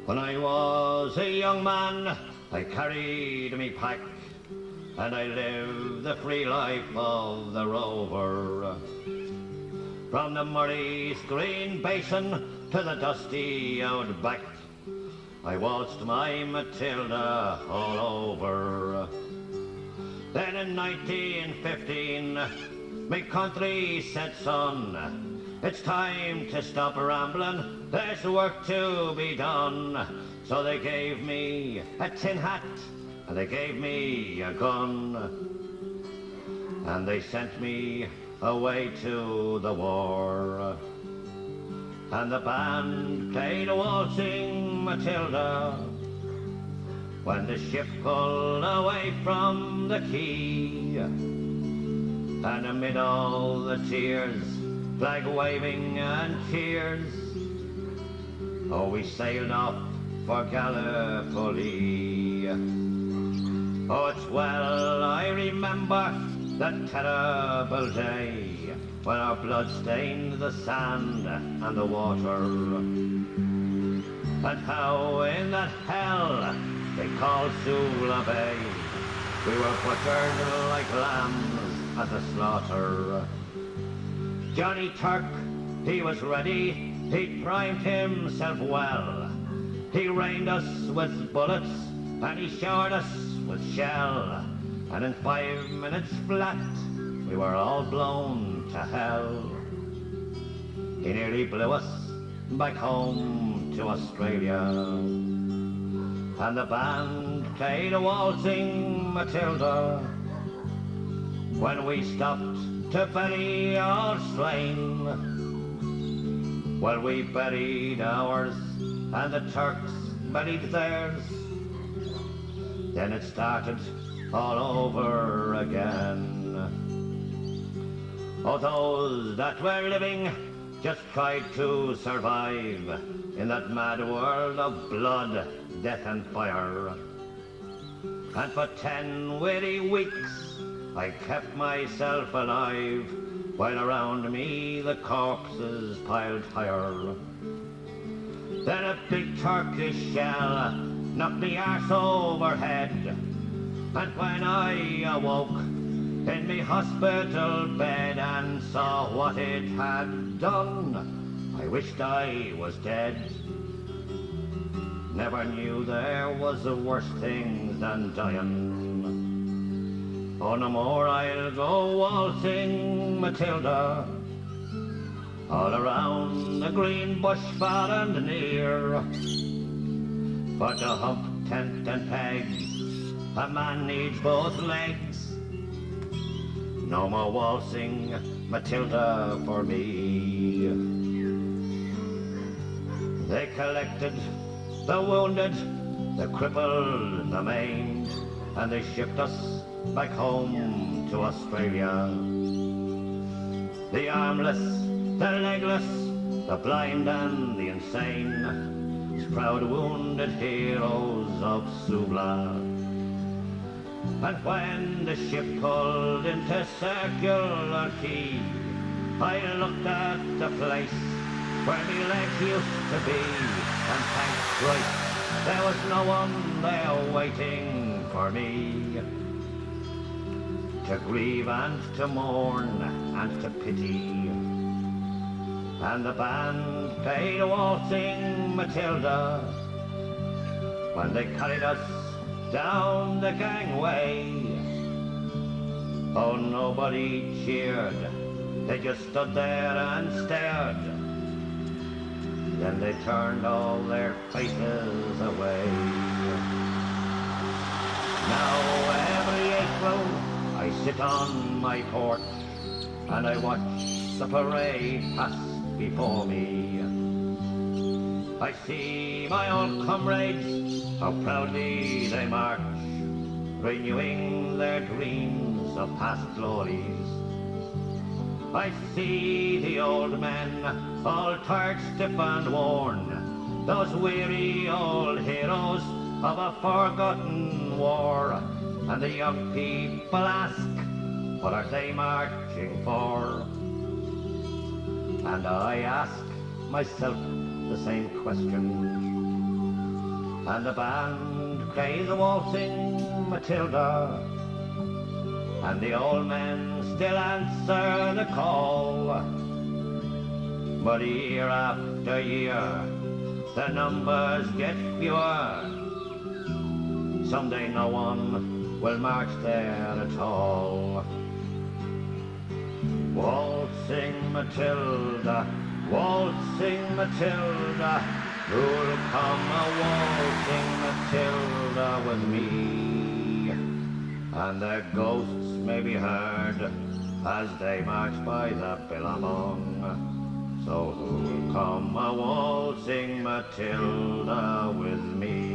When I was a young man, I carried me pack, and I lived the free life of the rover. From the Murray's green basin to the dusty outback, I waltzed my Matilda all over. Then in 1915, me country said, son, it's time to stop rambling, there's work to be done. So they gave me a tin hat, and they gave me a gun, and they sent me away to the war. And the band played Waltzing Matilda when the ship pulled away from the quay. And amid all the tears, flag waving and cheers, oh, we sailed off for Gallipoli. Oh, it's well I remember that terrible day when our blood stained the sand and the water, and how in that hell they called Sula Bay we were butchered like lambs at the slaughter. Johnny Turk, he was ready, he primed himself well. He rained us with bullets and he showered us with shell, and in 5 minutes flat we were all blown to hell. He nearly blew us back home to Australia, and the band played a Waltzing Matilda when we stopped to bury our slain. Well, we buried ours and the Turks buried theirs. Then it started all over again. Oh, those that were living just tried to survive in that mad world of blood, death and fire. And for 10 weary weeks I kept myself alive, while around me the corpses piled higher. Then a big Turkish shell knocked me arse overhead, and when I awoke in me hospital bed and saw what it had done, I wished I was dead. Never knew there was worse things than dying. Oh, no more I'll go waltzing Matilda all around the green bush far and near. For to hump tent and pegs, a man needs both legs. No more waltzing Matilda for me. They collected the wounded, the crippled, the maimed, and they shipped us back home to Australia. The armless, the legless, the blind and the insane, proud wounded heroes of Suvla. And when the ship pulled into Circular Quay, I looked at the place where my legs used to be, and thank Christ there was no one there waiting for me to grieve and to mourn and to pity. And the band played a Waltzing Matilda when they carried us down the gangway. Oh, nobody cheered, they just stood there and stared. Then they turned all their faces away. Now every April I sit on my porch and I watch the parade pass before me. I see my old comrades, how proudly they march, renewing their dreams of past glories. I see the old men, all tired, stiff and worn, those weary old heroes of a forgotten war. And the young people ask, what are they marching for? And I ask myself the same question. and the band plays a waltzing Matilda, and the old men still answer the call. But year after year, the numbers get fewer. Someday no one will march there at all. Waltzing Matilda, waltzing Matilda, who'll come a waltzing Matilda with me? And the ghosts may be heard as they march by the Billabong. So who'll come a waltzing Matilda with me?